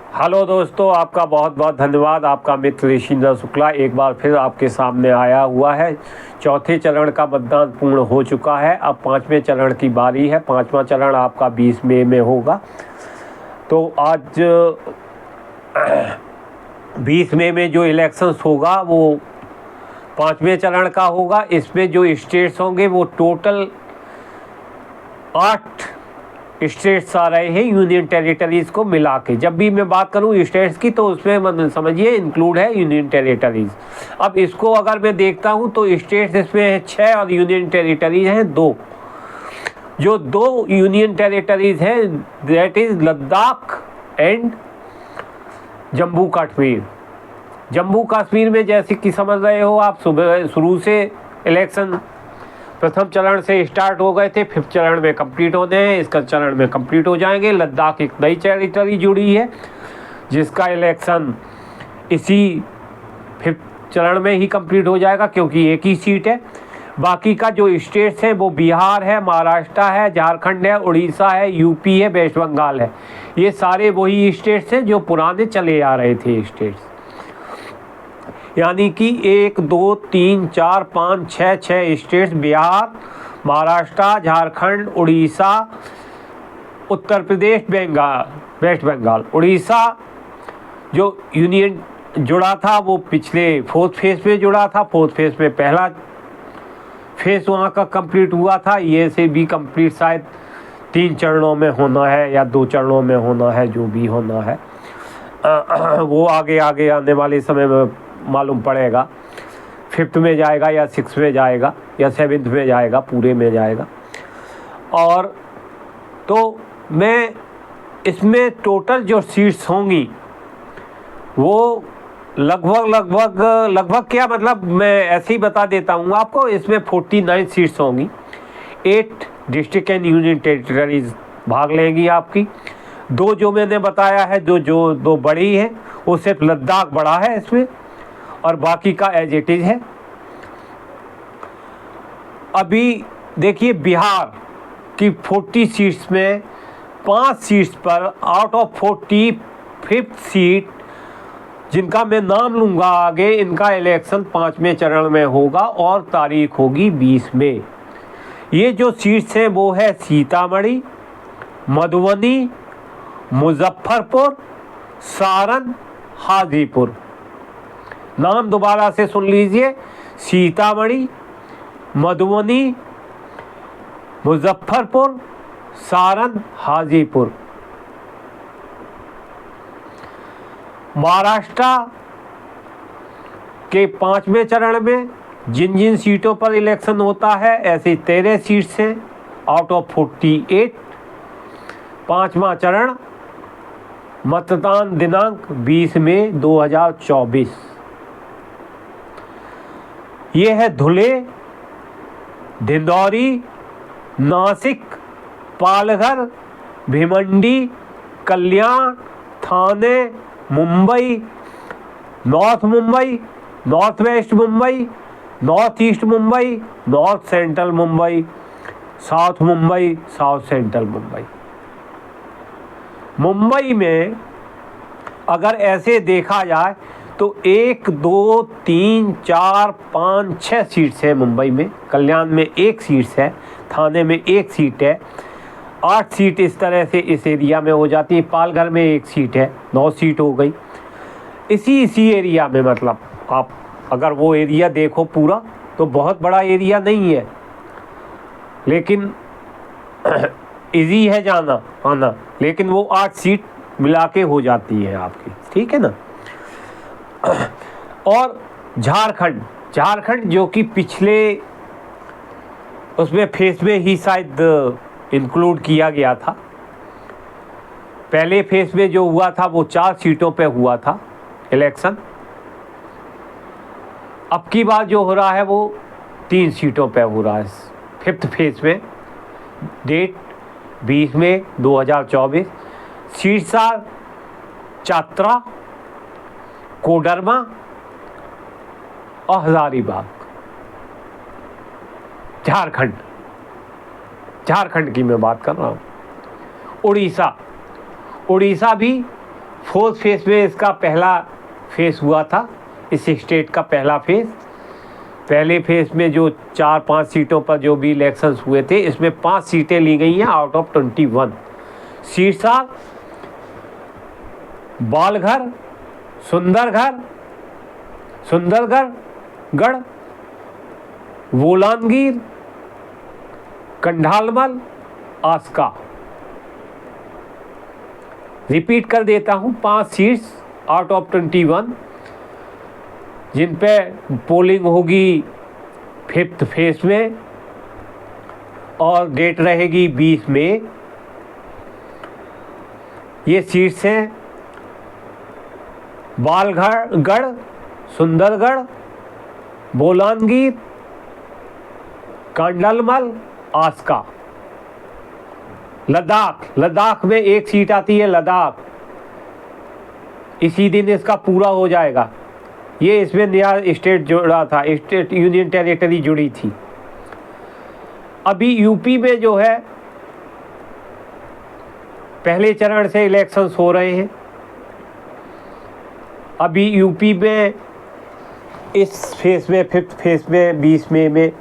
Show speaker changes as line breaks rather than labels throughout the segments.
Hello दोस्तों, आपका बहुत बहुत धन्यवाद। आपका मित्र ऋषिंद्र शुक्ला एक बार फिर आपके सामने आया हुआ है। चौथे चरण का मतदान पूर्ण हो चुका है। अब पाँचवें चरण की बारी है। पाँचवा चरण आपका 20 मई में होगा। तो आज 20 मई में जो इलेक्शंस होगा वो पाँचवें चरण का होगा। इसमें जो स्टेट्स होंगे वो टोटल 8 स्टेट्स आ रहे हैं यूनियन टेरिटरीज़ को मिला के। जब भी मैं बात करूं स्टेट्स की तो उसमें मतलब समझिए इंक्लूड है यूनियन टेरिटरीज़। अब इसको अगर मैं देखता हूं तो स्टेट्स इसमें है 6 और यूनियन टेरिटरीज़ हैं 2। जो 2 यूनियन टेरिटरीज़ हैं that is Ladakh and Jammu Kashmir. Jammu Kashmir में जैसे कि समझ रहे हो आप, सुबह शुरू से इलेक्शन प्रथम चरण से स्टार्ट हो गए थे, 5th चरण में कंप्लीट होने हैं, इसका चरण में कंप्लीट हो जाएंगे। लद्दाख एक नई टेरिटरी जुड़ी है जिसका इलेक्शन इसी 5th चरण में ही कंप्लीट हो जाएगा क्योंकि एक ही सीट है। बाकी का जो स्टेट्स हैं वो बिहार है, महाराष्ट्र है, झारखंड है, उड़ीसा है, यूपी है, वेस्ट बंगाल है। ये सारे वही स्टेट्स हैं जो पुराने चले आ रहे थे स्टेट्स। यानी कि 1 2 3 4 5 6 स्टेट्स बिहार, महाराष्ट्र, झारखंड, उड़ीसा, उत्तर प्रदेश, बंगाल, वेस्ट बंगाल। उड़ीसा जो यूनियन जुड़ा था वो पिछले 4th फेज में जुड़ा था। 4th फेज में पहला फेज वहाँ का कंप्लीट हुआ था। ये से भी कंप्लीट शायद 3 चरणों में होना है या 2 चरणों में होना है, जो भी होना है वो आगे आगे आने वाले समय में मालूम पड़ेगा। 5th में जाएगा या 6th में जाएगा या 7th में जाएगा, पूरे में जाएगा। और तो मैं इसमें टोटल जो सीट्स होंगी वो लगभग क्या, मतलब मैं ऐसे ही बता देता हूँ आपको। इसमें 49 सीट्स होंगी। 8 डिस्ट्रिक्ट एंड यूनियन टेरिटरीज भाग लेंगी आपकी। 2 जो मैंने बताया है, जो 2 बड़ी है, वो सिर्फ लद्दाख बड़ा है इसमें और बाकी का एज इट इज है। अभी देखिए बिहार की 40 सीट्स में 5 सीट्स पर आउट ऑफ 40 5th सीट जिनका मैं नाम लूँगा आगे, इनका इलेक्शन 5वें चरण में होगा और तारीख होगी 20 मई। ये जो सीट्स हैं वो है सीतामढ़ी, मधुबनी, मुजफ्फरपुर, सारण, हाजीपुर। नाम दोबारा से सुन लीजिए, सीतामढ़ी, मधुबनी, मुजफ्फरपुर, सारण, हाजीपुर। महाराष्ट्र के 5वें चरण में जिन जिन सीटों पर इलेक्शन होता है ऐसी 13 सीट्स हैं आउट ऑफ 48। 5वां चरण, मतदान दिनांक 20 मई 2024। ये है Dhule, Dindori, Nashik, Palghar, Bhiwandi, Kalyan, Thane, Mumbai, north Mumbai, north west Mumbai, north east Mumbai, north central Mumbai, south Mumbai, south central Mumbai. Mumbai में अगर ऐसे देखा जाए तो 1 2 3 4 5 6 सीट्स है मुंबई में। कल्याण में 1 सीट्स है, थाने में 1 सीट है, 8 सीट इस तरह से इस एरिया में हो जाती है। पालघर में 1 सीट है, 9 सीट हो गई। इसी एरिया में, मतलब आप अगर वो एरिया देखो पूरा तो बहुत बड़ा एरिया नहीं है, लेकिन इजी है जाना आना। लेकिन वो 8 सीट मिला के हो जाती है आपकी, ठीक है ना। और झारखंड जो कि पिछले उसमें फेज में ही शायद इंक्लूड किया गया था। पहले फेज में जो हुआ था वो 4 सीटों पे हुआ था इलेक्शन। अब की बार जो हो रहा है वो 3 सीटों पे हो रहा है 5th फेज में। डेट 20 मई 2024। सिरसा, चतरा, कोडरमा और हजारीबाग। झारखंड की मैं बात कर रहा हूँ। उड़ीसा भी फोर्थ फेज में इसका पहला फेज हुआ था, इस स्टेट का पहला फेज। पहले फेज में जो 4-5 सीटों पर जो भी इलेक्शंस हुए थे, इसमें 5 सीटें ली गई हैं out of 21 seats are Bargarh, Sundargarh, Bolangir, Kandhamal, Aska. Repeat कर देता हूँ, 5 सीट्स आउट ऑफ 21 जिन पे पोलिंग होगी 5th फेज में और डेट रहेगी 20 मई। ये सीट्स हैं बालगढ़, सुंदरगढ़, बोलांगीर, कंढालमल, आस्का। लद्दाख में एक सीट आती है, लद्दाख इसी दिन इसका पूरा हो जाएगा। ये इसमें नया स्टेट जुड़ा था, स्टेट यूनियन टेरिटरी जुड़ी थी। अभी यूपी में जो है पहले चरण से इलेक्शंस हो रहे हैं। अभी यूपी में इस फेज में 5th फेज में 20 मई में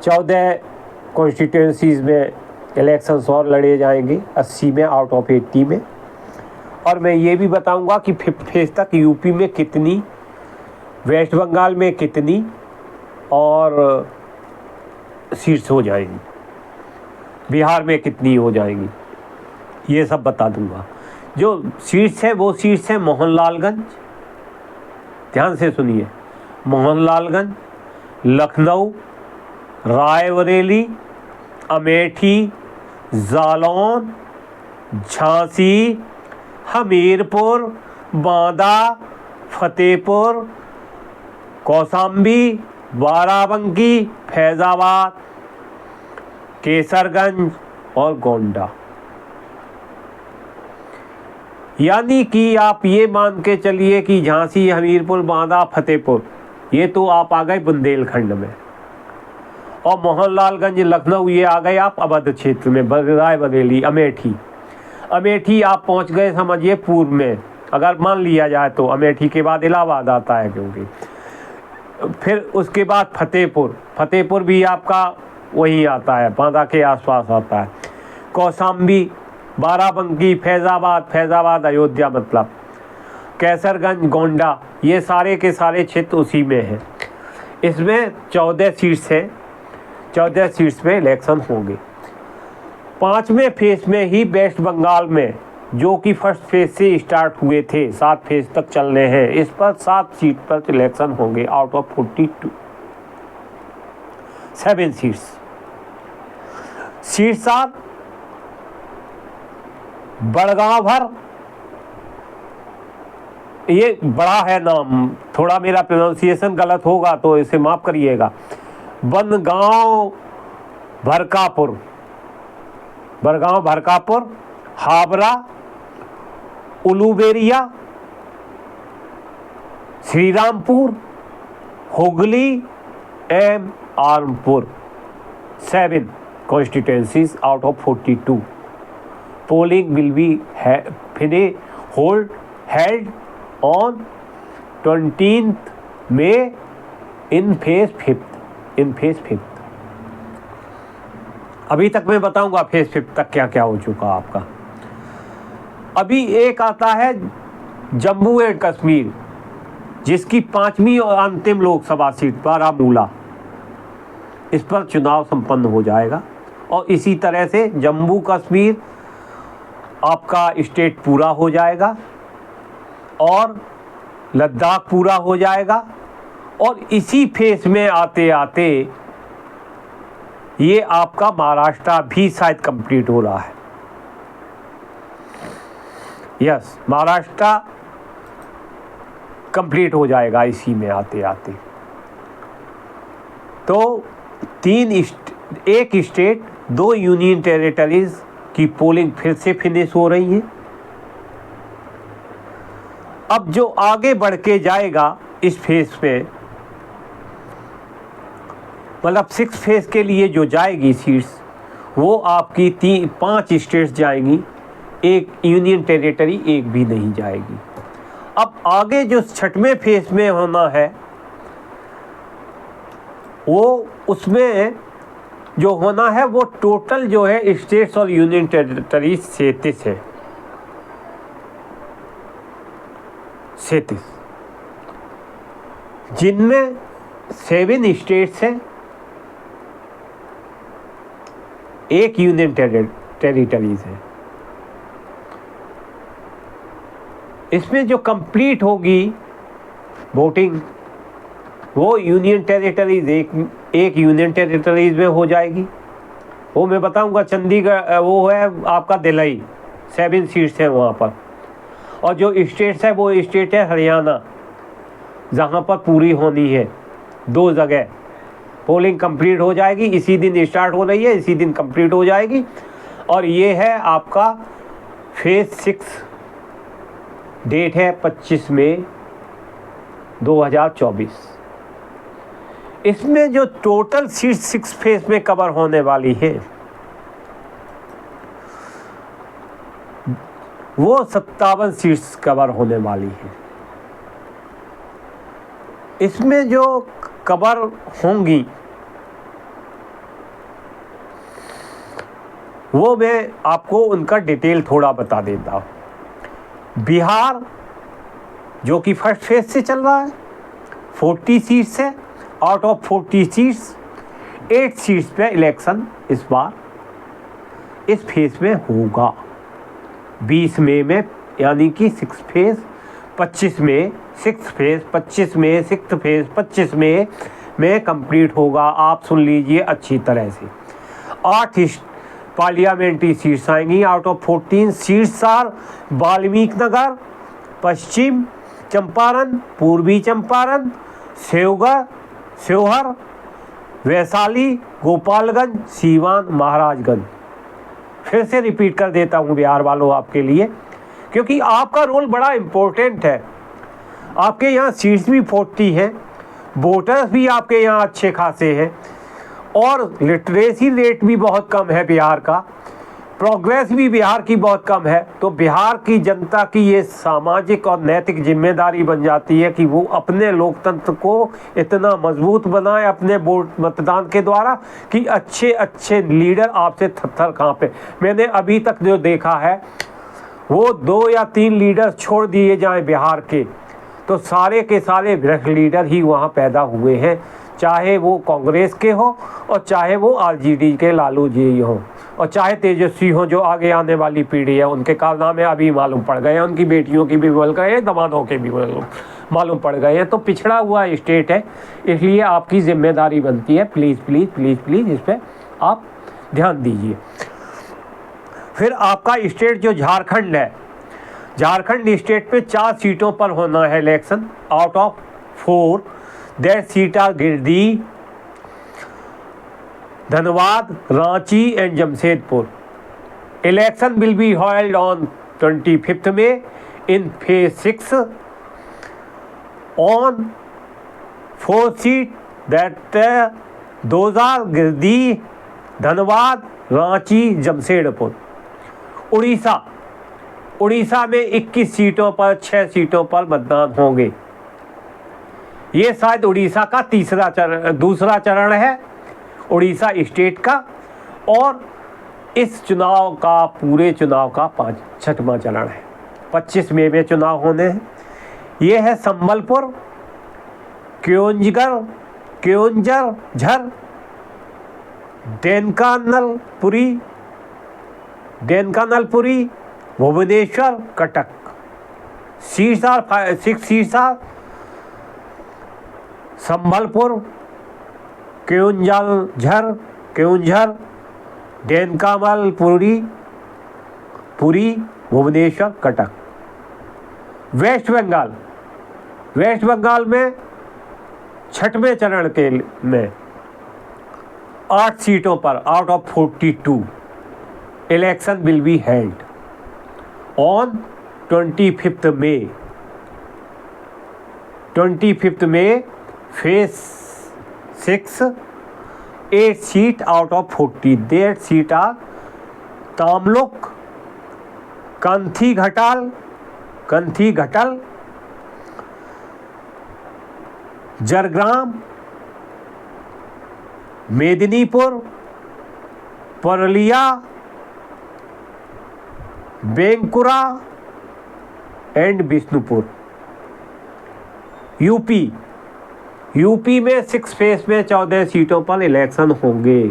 14 कॉन्स्टिट्यूंसीज में इलेक्शंस और लड़े जाएंगे, 80 में आउट ऑफ 80 में। और मैं ये भी बताऊंगा कि 5th फेज तक यूपी में कितनी, वेस्ट बंगाल में कितनी और सीट्स हो जाएंगी, बिहार में कितनी हो जाएंगी, ये सब बता दूंगा। जो सीट्स है वो सीट्स है मोहनलालगंज, ध्यान से सुनिए, मोहनलालगंज, लखनऊ, रायबरेली, अमेठी, जालौन, झांसी, हमीरपुर, बांदा, फतेहपुर, कौशाम्बी, बाराबंकी, फैज़ाबाद, केसरगंज और गोंडा। यानी कि आप ये मान के चलिए कि झांसी, हमीरपुर, बांदा, फतेहपुर, ये तो आप आ गए बुंदेलखंड में, और मोहनलालगंज, लखनऊ, ये आ गए आप अवध क्षेत्र में, रायबरेली, अमेठी आप पहुंच गए समझिए पूर्व में, अगर मान लिया जाए तो। अमेठी के बाद इलाहाबाद आता है, क्योंकि फिर उसके बाद फतेहपुर भी आपका वही आता है, बांदा के आसपास आता है। कौशाम्बी, बाराबंकी, फैज़ाबाद अयोध्या, मतलब कैसरगंज, गोंडा, ये सारे के सारे क्षेत्र उसी में हैं। इसमें 14 सीट्स हैं, 14 सीट्स में इलेक्शन होंगे। 5वें फेज में ही वेस्ट बंगाल में, जो कि फर्स्ट फेज से स्टार्ट हुए थे, 7 फेज तक चलने हैं, इस पर 7 सीट पर इलेक्शन होंगे out of 42। 7 seats are Badgaon भर, ये बड़ा है नाम, थोड़ा मेरा प्रोनाउंसिएशन गलत होगा तो इसे माफ करिएगा। बड़गांव भरकापुर, हावड़ा, उलूबेरिया, श्रीरामपुर, हुगली एंड आर्मपुर। 7 constituencies out of 42. Polling will be held on 20th May in phase 5th। अभी तक मैं बताऊंगा फेज 5 तक क्या क्या हो चुका आपका। अभी एक आता है जम्मू एंड कश्मीर, जिसकी 5वीं और अंतिम लोकसभा सीट बारामूला, इस पर चुनाव संपन्न हो जाएगा। और इसी तरह से जम्मू कश्मीर आपका स्टेट पूरा हो जाएगा और लद्दाख पूरा हो जाएगा। और इसी फेज में आते आते ये आपका महाराष्ट्र भी शायद कंप्लीट हो रहा है। यस, महाराष्ट्र कंप्लीट हो जाएगा इसी में आते आते। तो एक स्टेट, 2 यूनियन टेरिटरीज की पोलिंग फिर से फिनिश हो रही है। अब जो आगे बढ़ के जाएगा इस फेज पे, मतलब 6 फेज के लिए जो जाएगी सीट्स, वो आपकी 5 स्टेट्स जाएंगी, एक यूनियन टेरिटरी एक भी नहीं जाएगी। अब आगे जो छठवें फेज में होना है वो उसमें जो होना है वो टोटल जो है स्टेट्स और यूनियन टेरिटरीज 37 है, 37, जिनमें 7 स्टेट्स हैं, एक यूनियन टेरिटरीज है। इसमें जो कंप्लीट होगी वोटिंग वो यूनियन टेरिटरीज एक यूनियन टेरिटरीज में हो जाएगी। वो मैं बताऊंगा। चंडीगढ़ वो है आपका दिल्ली, 7 सीट्स हैं वहाँ पर। और जो स्टेट्स है वो स्टेट है हरियाणा, जहाँ पर पूरी होनी है 2 जगह। पोलिंग कंप्लीट हो जाएगी, इसी दिन स्टार्ट हो रही है, इसी दिन कंप्लीट हो जाएगी। और ये है आपका फेज 6, डेट है 25 मई 2024। इसमें जो टोटल सीट 6 फेज में कवर होने वाली है वो 57 सीट्स कवर होने वाली है। इसमें जो कवर होंगी वो मैं आपको उनका डिटेल थोड़ा बता देता हूँ। बिहार जो कि फर्स्ट फेज से चल रहा है, 40 सीट्स है। आउट ऑफ 40 सीट्स 8 सीट्स पे इलेक्शन इस बार इस फेज में होगा 20 मई में, यानी कि 6 फेज 25 मई, 6 फेज 25 मई, 6 फेज 25 मई में कंप्लीट होगा। आप सुन लीजिए अच्छी तरह से। 8 पार्लियामेंट्री सीट्स आएंगी out of 14 seats are Valmiki Nagar, Paschim Champaran, Purvi Champaran, Sheohar, Vaishali, Gopalganj, Siwan, Maharajganj. फिर से रिपीट कर देता हूँ बिहार वालों आपके लिए, क्योंकि आपका रोल बड़ा इम्पोर्टेंट है। आपके यहाँ सीट्स भी 40 हैं, वोटर्स भी आपके यहाँ अच्छे खासे हैं, और लिटरेसी रेट भी बहुत कम है बिहार का, प्रोग्रेस भी बिहार की बहुत कम है। तो बिहार की जनता की ये सामाजिक और नैतिक जिम्मेदारी बन जाती है कि वो अपने लोकतंत्र को इतना मजबूत बनाए अपने वोट मतदान के द्वारा कि अच्छे अच्छे लीडर आपसे थर-थर कांपे। मैंने अभी तक जो देखा है वो 2 या 3 लीडर छोड़ दिए जाएं बिहार के, तो सारे के सारे भ्रष्ट लीडर ही वहाँ पैदा हुए हैं, चाहे वो कांग्रेस के हो और चाहे वो आरजेडी के लालू जी हो और चाहे तेजस्वी हो। जो आगे आने वाली पीढ़ी है उनके कारनामे अभी मालूम पड़ गए हैं, उनकी बेटियों की भी बोल गए, दामादों के भी मालूम पड़ गए हैं। तो पिछड़ा हुआ स्टेट है, इसलिए आपकी जिम्मेदारी बनती है, प्लीज़ प्लीज़ प्लीज़ प्लीज़ इस पर आप ध्यान दीजिए। फिर आपका स्टेट जो झारखंड है, झारखंड स्टेट पे 4 सीटों पर होना है election out of 4। That seat are Giridih, Dhanbad, Ranchi and Jamshedpur. Election will be held on 25th May in phase 6 on 4 seats that those are Giridih, Dhanbad, Ranchi, Jamshedpur. Orissa में 21 सीटों पर 6 सीटों पर मतदान होंगे। ये शायद उड़ीसा का दूसरा चरण है उड़ीसा स्टेट का, और इस चुनाव का पूरे चुनाव का 6वां चरण है। 25 मई में चुनाव होने हैं। ये है संबलपुर, केओंझर, देनकानलपुरी, भुवनेश्वर, कटक। 6 सीट्स आर संबलपुर, केओंझर, देनकानलपुरी, भुवनेश्वर, कटक। वेस्ट बंगाल में 6वें चरण के में 8 सीटों पर out of 42 election will be held on 25th May phase 6, 8 seat out of 40। 8 seat are Tamluk, Kanthi Ghatal, Jhargram, Medinipur, Purulia, Bankura and Bishnupur. UP में 6 फेज में 14 सीटों पर इलेक्शन होंगे।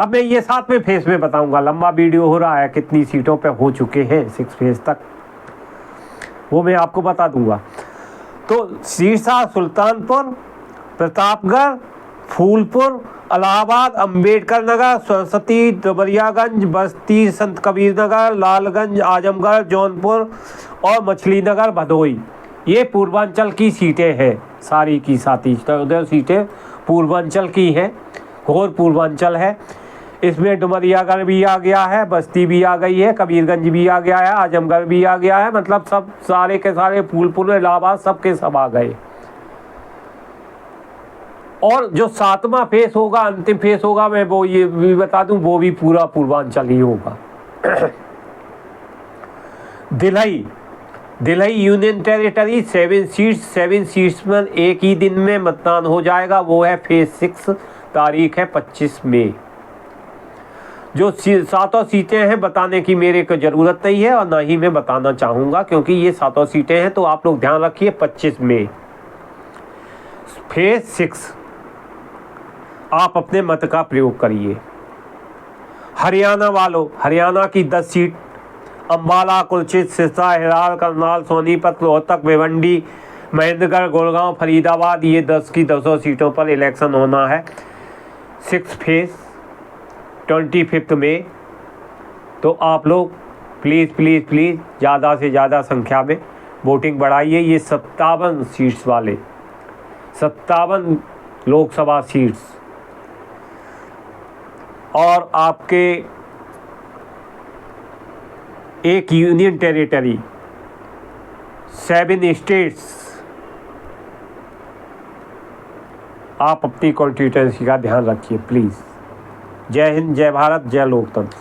अब मैं ये 7वें फेज में बताऊंगा, लंबा वीडियो हो रहा है, कितनी सीटों पे हो चुके हैं 6 फेज तक, वो मैं आपको बता दूंगा। तो सिरसा, सुल्तानपुर, प्रतापगढ़, फूलपुर, इलाहाबाद, अंबेडकर नगर, सरस्वती, डुमरियागंज, बस्ती, संत कबीर नगर, लालगंज, आजमगढ़, जौनपुर और मछली नगर, भदोई, ये पूर्वांचल की सीटें हैं। सारी की साथी 14 सीटें पूर्वांचल की हैं, घोर पूर्वांचल है। इसमें डुमरियागढ़ भी आ गया है, बस्ती भी आ गई है, कबीरगंज भी आ गया है, आजमगढ़ भी आ गया है, मतलब सब सारे के सारे, फूलपुर, इलाहाबाद, सब के सब आ गए। और जो 7वां फेस होगा, अंतिम फेस होगा, मैं वो ये भी बता दूं, वो भी पूरा पूर्वांचल ही होगा। दिल्ली यूनियन टेरिटरी 7 सीट्स में एक ही दिन में मतदान हो जाएगा, वो है फेज 6, तारीख है 25 मई। जो 7 सीटें हैं बताने की मेरे को ज़रूरत नहीं है और ना ही मैं बताना चाहूँगा, क्योंकि ये 7 सीटें हैं, तो आप लोग ध्यान रखिए 25 मई फेज 6 आप अपने मत का प्रयोग करिए। हरियाणा वालों, हरियाणा की 10 सीट, अम्बाला, कुरुक्षेत्र, सिरसा, हिसार, करनाल, सोनीपत, रोहतक, भिवंडी, महेंद्रगढ़, गुड़गांव, फरीदाबाद, ये 10 की 10 सीटों पर इलेक्शन होना है 6 फेज 25 मई। तो आप लोग प्लीज़ ज़्यादा से ज़्यादा संख्या में वोटिंग बढ़ाइए। ये 57 सीट्स वाले, 57 लोकसभा सीट्स और आपके एक यूनियन टेरिटरी, 7 स्टेट्स, आप अपनी कॉन्स्टिट्यूएंसी का ध्यान रखिए प्लीज़। जय हिंद, जय भारत, जय लोकतंत्र।